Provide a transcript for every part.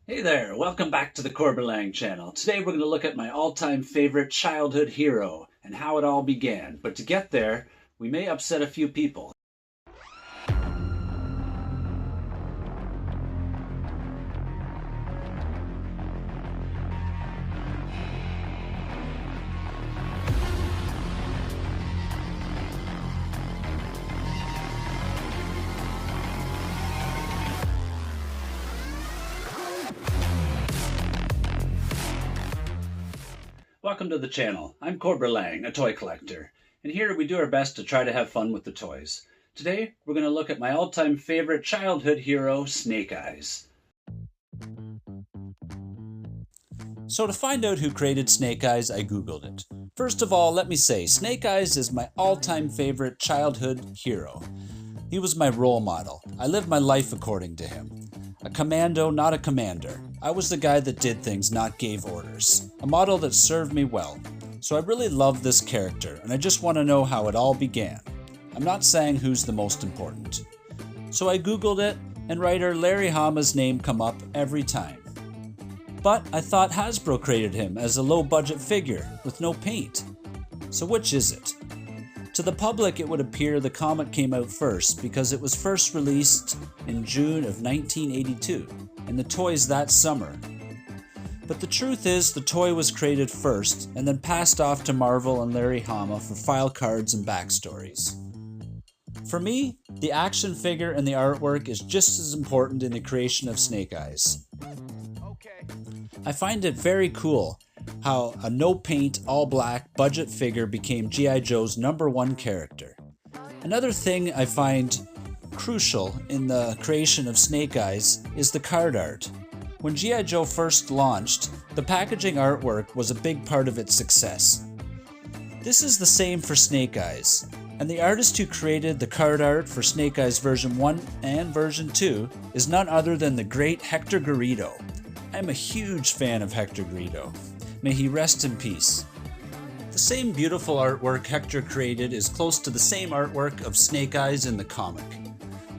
Hey there, welcome back to the Corbin Lang channel. Today we're going to look at my all-time favorite childhood hero and how it all began. But to get there, we may upset a few people. Welcome to the channel. I'm Corbin Lang, a toy collector, and here we do our best to try to have fun with the toys. Today we're going to look at my all-time favorite childhood hero, Snake Eyes. So to find out who created Snake Eyes, I googled it. First of all, let me say, Snake Eyes is my all-time favorite childhood hero. He was my role model. I lived my life according to him. A commando, not a commander. I was the guy that did things, not gave orders. A model that served me well. So I really love this character, and I just want to know how it all began. I'm not saying who's the most important. So I googled it, and writer Larry Hama's name come up every time. But I thought Hasbro created him as a low-budget figure with no paint. So which is it? To the public, it would appear the comic came out first because it was first released in June of 1982, and the toys that summer. But the truth is, the toy was created first and then passed off to Marvel and Larry Hama for file cards and backstories. For me, the action figure and the artwork is just as important in the creation of Snake Eyes. I find it very cool how a no-paint, all-black budget figure became G.I. Joe's #1 character. Another thing I find crucial in the creation of Snake Eyes is the card art. When G.I. Joe first launched, the packaging artwork was a big part of its success. This is the same for Snake Eyes, and the artist who created the card art for Snake Eyes version 1 and version 2 is none other than the great Hector Garrido. I'm a huge fan of Hector Garrido. May he rest in peace. The same beautiful artwork Hector created is close to the same artwork of Snake Eyes in the comic.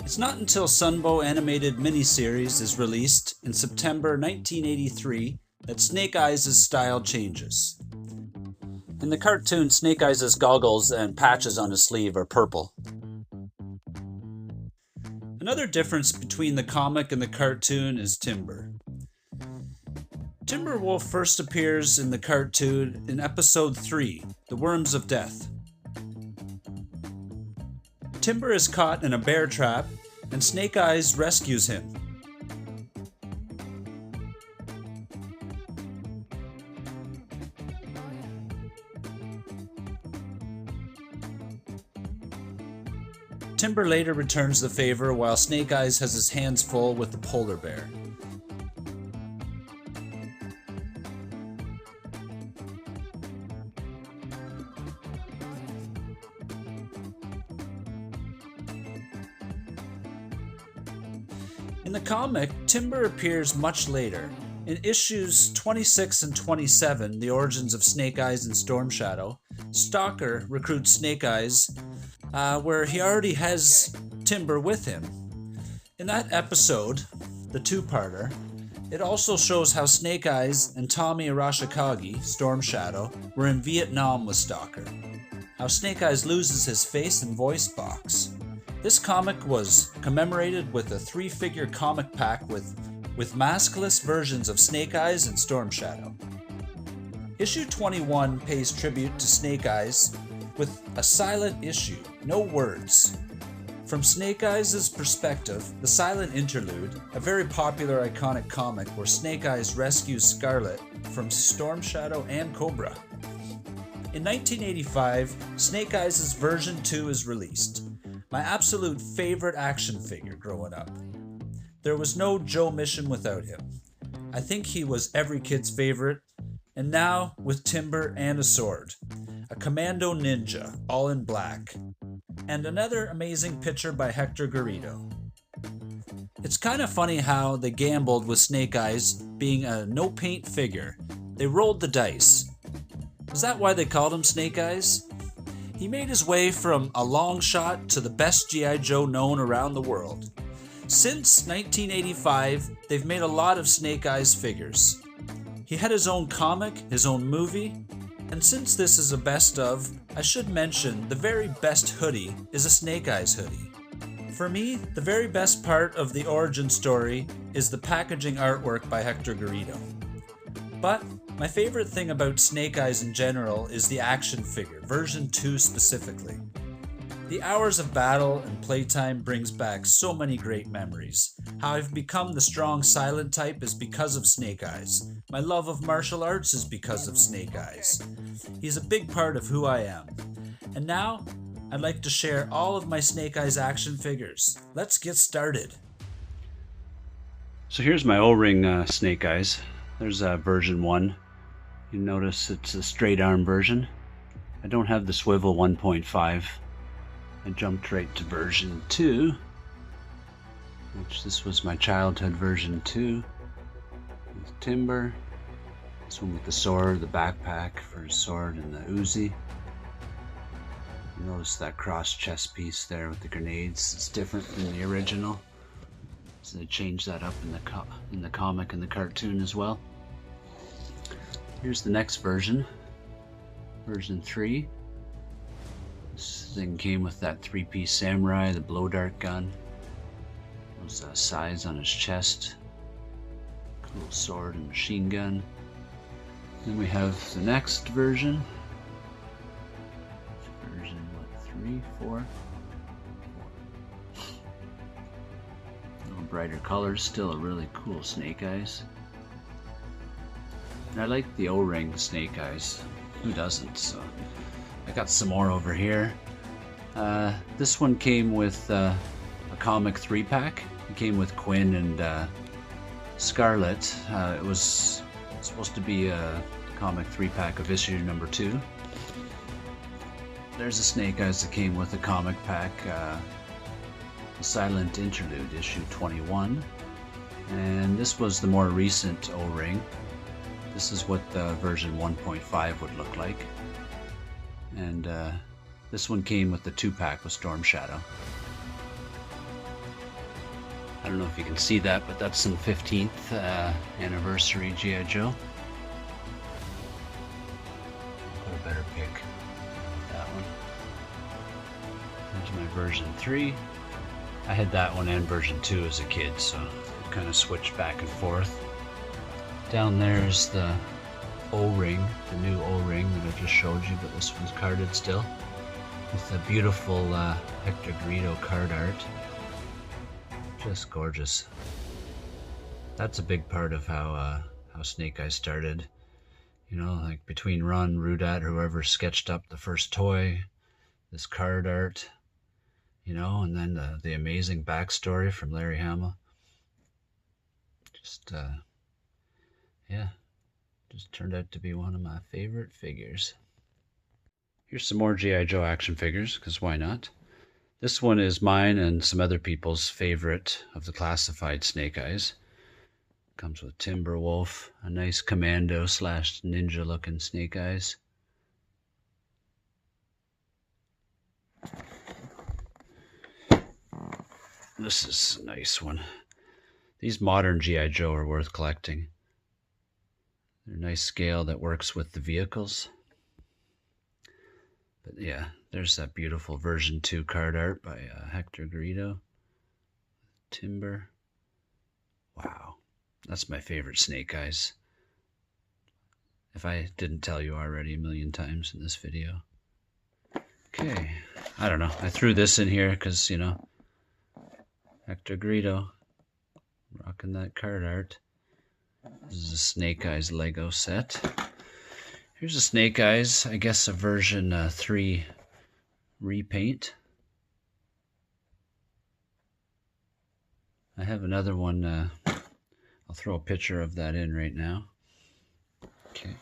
It's not until Sunbow animated miniseries is released in September 1983 that Snake Eyes' style changes. In the cartoon, Snake Eyes' goggles and patches on his sleeve are purple. Another difference between the comic and the cartoon is Timber. Timberwolf first appears in the cartoon in episode 3, The Worms of Death. Timber is caught in a bear trap, and Snake Eyes rescues him. Timber later returns the favor while Snake Eyes has his hands full with the polar bear. In the comic, Timber appears much later. In issues 26 and 27, The Origins of Snake Eyes and Storm Shadow, Stalker recruits Snake Eyes, where he already has Timber with him. In that episode, the two-parter, it also shows how Snake Eyes and Tommy Arashikage, Storm Shadow, were in Vietnam with Stalker. How Snake Eyes loses his face and voice box. This comic was commemorated with a 3-figure comic pack with maskless versions of Snake Eyes and Storm Shadow. Issue 21 pays tribute to Snake Eyes with a silent issue, no words. From Snake Eyes' perspective, the silent interlude, a very popular iconic comic where Snake Eyes rescues Scarlet from Storm Shadow and Cobra. In 1985, Snake Eyes' version 2 is released. My absolute favorite action figure growing up. There was no Joe mission without him. I think he was every kid's favorite, and now with Timber and a sword. A commando ninja, all in black. And another amazing picture by Hector Garrido. It's kind of funny how they gambled with Snake Eyes being a no-paint figure. They rolled the dice. Is that why they called him Snake Eyes? He made his way from a long shot to the best G.I. Joe known around the world. Since 1985, they've made a lot of Snake Eyes figures. He had his own comic, his own movie, and since this is a best of, I should mention the very best hoodie is a Snake Eyes hoodie. For me, the very best part of the origin story is the packaging artwork by Hector Garrido. But my favorite thing about Snake Eyes in general is the action figure, version 2 specifically. The hours of battle and playtime brings back so many great memories. How I've become the strong silent type is because of Snake Eyes. My love of martial arts is because of Snake Eyes. He's a big part of who I am. And now, I'd like to share all of my Snake Eyes action figures. Let's get started. So here's my O-ring Snake Eyes. There's version 1. You notice it's a straight arm version. I don't have the swivel 1.5. I jumped right to version 2, which this was my childhood version 2. With Timber. This one with the sword, the backpack for his sword, and the Uzi. You notice that cross chest piece there with the grenades. It's different than the original. So they changed that up in the comic and the cartoon as well. Here's the next version, version 3. This thing came with that 3-piece samurai, the blow dart gun. Those sides on his chest. Cool sword and machine gun. Then we have the next version. Version, what, 3, 4? A little brighter colors, still a really cool Snake Eyes. And I like the O-ring Snake Eyes. Who doesn't? So I got some more over here. This one came with a comic 3-pack. It came with Quinn and Scarlet. It was supposed to be a comic 3-pack of issue number 2. There's a Snake Eyes that came with a comic pack, The Silent Interlude, issue 21. And this was the more recent O-ring. This is what the version 1.5 would look like. And this one came with the 2-pack with Storm Shadow. I don't know if you can see that, but that's some 15th anniversary G.I. Joe. Put a better pick with that one. Here's my version 3. I had that one and version 2 as a kid, so I kind of switched back and forth. Down there's the O-ring, the new O-ring that I just showed you, but this one's carded still. With the beautiful Hector Garrido card art. Just gorgeous. That's a big part of how Snake Eyes started. You know, like between Ron Rudat, whoever sketched up the first toy, this card art, you know, and then the amazing backstory from Larry Hama. Just, yeah, just turned out to be one of my favorite figures. Here's some more G.I. Joe action figures, because why not? This one is mine and some other people's favorite of the classified Snake Eyes. Comes with Timberwolf, a nice commando / ninja looking Snake Eyes. This is a nice one. These modern G.I. Joe are worth collecting. They're a nice scale that works with the vehicles. But yeah, there's that beautiful version 2 card art by Hector Garrido. Timber. Wow, that's my favorite Snake Eyes. If I didn't tell you already a million times in this video. Okay, I don't know. I threw this in here because, you know, Hector Garrido, rocking that card art. This is a Snake Eyes Lego set. Here's a Snake Eyes, I guess a version 3 repaint. I have another one, I'll throw a picture of that in right now. Okay.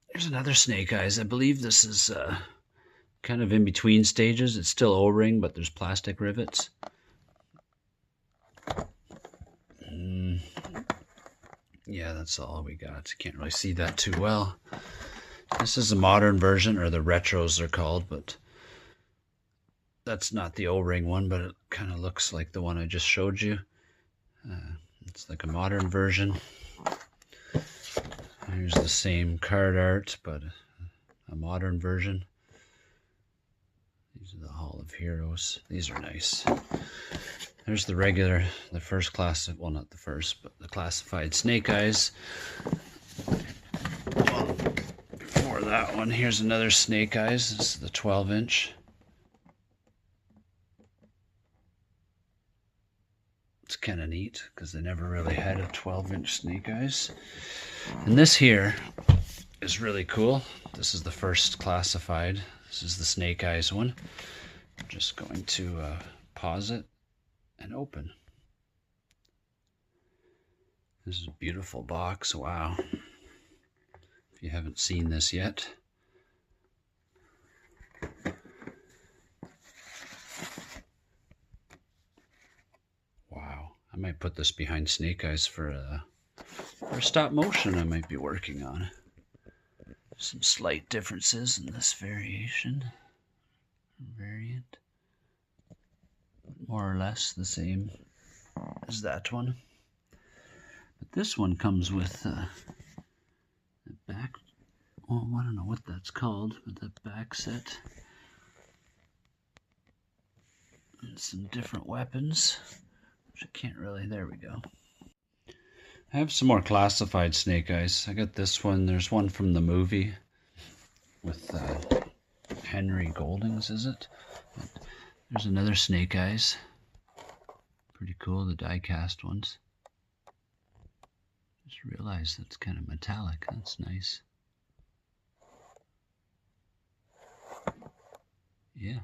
Here's another Snake Eyes. I believe this is kind of in between stages. It's still O-ring, but there's plastic rivets. Yeah, that's all we got. Can't really see that too well. This is a modern version, or the retros they're called, but that's not the O-ring one, but it kind of looks like the one I just showed you. It's like a modern version. Here's the same card art, but a modern version. These are the Hall of Heroes. These are nice. There's the regular, the first class, well, not the first, but the classified Snake Eyes. Well, before that one, here's another Snake Eyes. This is the 12-inch. It's kind of neat because they never really had a 12-inch Snake Eyes. And this here is really cool. This is the first classified. This is the Snake Eyes one. I'm just going to pause it and open. This is a beautiful box. Wow. If you haven't seen this yet. Wow. I might put this behind Snake Eyes for a stop motion I might be working on. Some slight differences in this variant. More or less the same as that one. But this one comes with a back, well, I don't know what that's called, but the back set. And some different weapons, which I can't really, there we go. I have some more classified Snake Eyes. I got this one. There's one from the movie with Henry Goldings, is it? There's another Snake Eyes. Pretty cool, the die-cast ones. Just realized that's kind of metallic. That's nice. Yeah.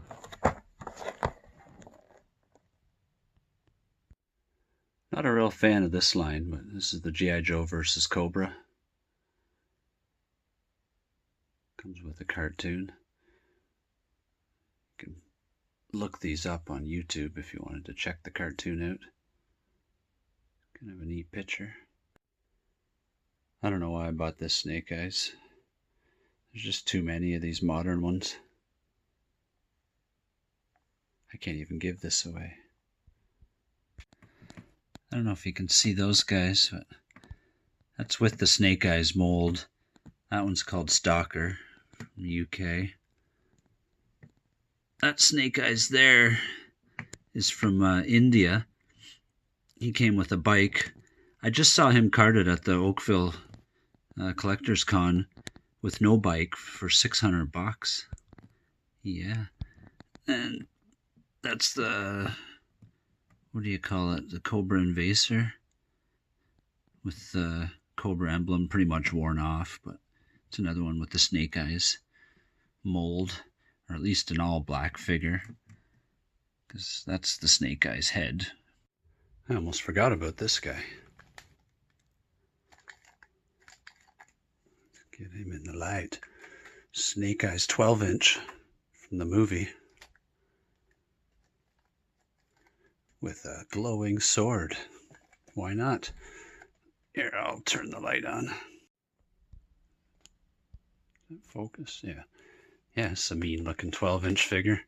Not a real fan of this line, but this is the G.I. Joe versus Cobra. Comes with a cartoon. You can look these up on YouTube if you wanted to check the cartoon out. Kind of a neat picture. I don't know why I bought this Snake Eyes. There's just too many of these modern ones. I can't even give this away. I don't know if you can see those guys, but that's with the Snake Eyes mold. That one's called Stalker from the UK. That Snake Eyes there is from India. He came with a bike. I just saw him carded at the Oakville Collectors Con with no bike for $600. Yeah. And that's the... what do you call it? The Cobra Invaser with the Cobra emblem pretty much worn off, but it's another one with the Snake Eyes mold, or at least an all black figure, because that's the Snake Eyes head. I almost forgot about this guy. Get him in the light. Snake Eyes 12-inch from the movie. With a glowing sword. Why not? Here, I'll turn the light on. Focus, yeah. Yeah, it's a mean looking 12-inch figure.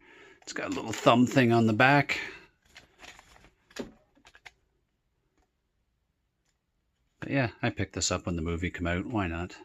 It's got a little thumb thing on the back. But yeah, I picked this up when the movie came out. Why not?